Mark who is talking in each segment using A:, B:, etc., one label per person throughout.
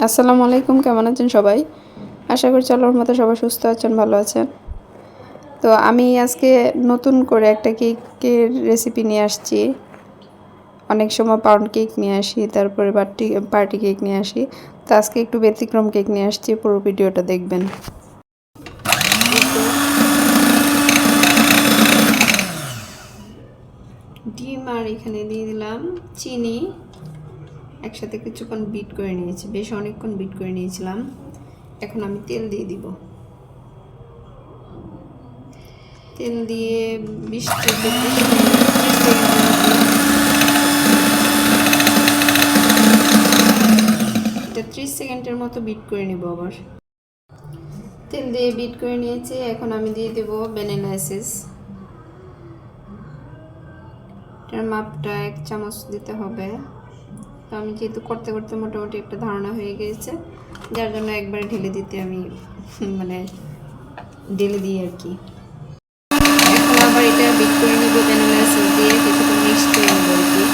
A: আসসালামু আলাইকুম, কেমন আছেন সবাই? আশা করি আল্লাহর মতো সবাই সুস্থ আছেন, ভালো আছেন। তো আমি আজকে নতুন করে একটা কেকের রেসিপি নিয়ে আসছি। অনেক সময় পাউন্ড কেক নিয়ে আসি, তারপরে পার্টি কেক নিয়ে আসি। তো আজকে একটু ব্যতিক্রম কেক নিয়ে আসছি, পুরো ভিডিওটা দেখবেন। ডিম আর এখানে দিয়ে দিলাম চিনি, একসাথে কিছুক্ষণ বিট করে নিয়েছি, বেশ অনেকক্ষণ বিট করে নিয়েছিলাম। এখন আমি তেল দিয়ে দিব। তেল দিয়ে 20 থেকে 30 সেকেন্ডের মতো বিট করে নিব। আবার তেল দিয়ে বিট করে নিয়েছি। এখন আমি দিয়ে দেব ভ্যানিলা এসেন্স। এটার মাপটা 1 চামচ দিতে হবে। তো আমি যেহেতু করতে করতে মোটামুটি একটা ধারণা হয়ে গিয়েছে, যার জন্য একবারে ঢেলে দিতে আমি ঢেলে দিই আর কি। এখন আবার এটা বিট করে নিব ভ্যানিলা এসেন্স দিয়ে, কিছুক্ষণ মিক্স করে নেব আর কি।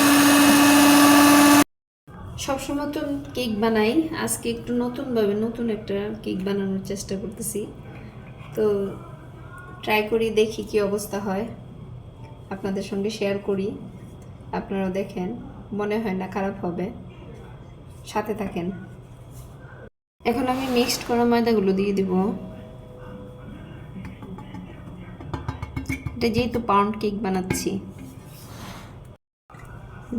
A: সবসময় তো কেক বানাই, আজকে একটু নতুনভাবে নতুন একটা কেক বানানোর চেষ্টা করতেছি। তো ট্রাই করি, দেখি কি অবস্থা হয়, আপনাদের সঙ্গে শেয়ার করি, আপনারাও দেখেন, মনে হয় না খারাপ হবে, সাথে থাকেন। এখন আমি মিক্সড করা ময়দাগুলো দিয়ে দিব। এটা যেহেতু পাউন্ড কেক বানাচ্ছি,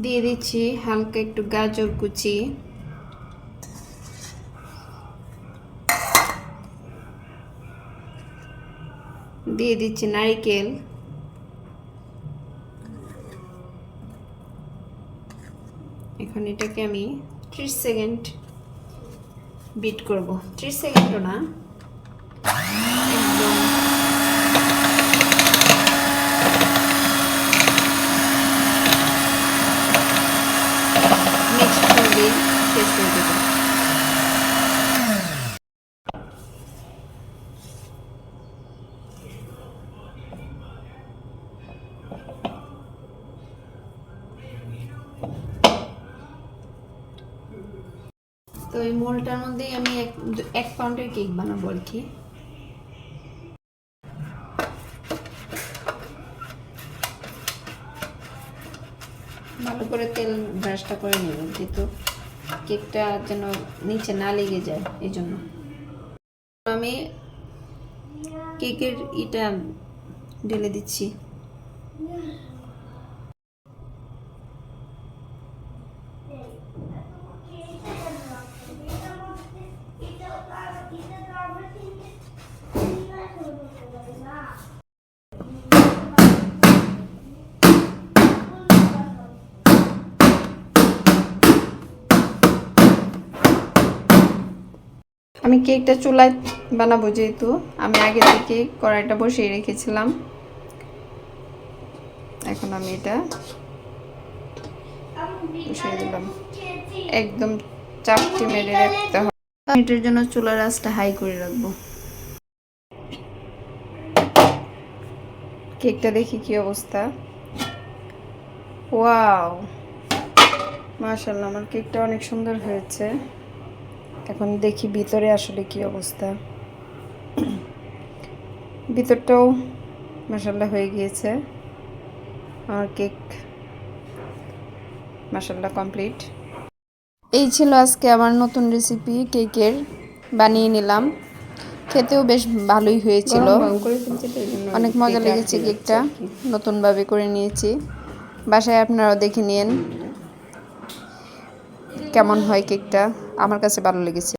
A: দিয়ে দিচ্ছি হালকা একটু গাজর কুচি, দিয়ে দিচ্ছি নারকেল, এখন এটাকে আমি 30 সেকেন্ড বিট করব। 30 সেকেন্ডও না, একদম মিক্সড করে শেষ করে দেব। তো এই মোলটার মধ্যেই আমি এক পাউন্ডের কেক বানাবো আর কি। ভালো করে তেল ব্রাশটা করে নেব, যেহেতু কেকটা যেন নিচে না লেগে যায়, এই জন্য আমি কেকের এটা ঢেলে দিচ্ছি। আমি কেকটা চুলায় বানাবো, যেহেতু আমি আগে থেকে কড়াইটা বসিয়ে রেখেছিলাম। এখন আমি এটা বসিয়ে দিলাম, একদম চাপটি মেরে রাখতে হবে। মিনিটের জন্য চুলার আঁচটা হাই করে রাখবো। কেকটা দেখি কি অবস্থা। ওয়াও, মাশাআল্লাহ, আমার কেকটা অনেক সুন্দর হয়েছে। এখন দেখি ভিতরে আসলে কি অবস্থা। ভিতরটাও মাশাআল্লাহ হয়ে গিয়েছে। আমার কেক মাশাআল্লাহ কমপ্লিট। এই ছিল আজকে আমার নতুন রেসিপি কেকের, বানিয়ে নিলাম। খেতেও বেশ ভালোই হয়েছিল, অনেক মজা লেগেছে কেকটা, নতুনভাবে করে নিয়েছি। বাসায় আপনারাও দেখে নিন কেমন হয় কেকটা, আমার কাছে ভালো লেগেছে।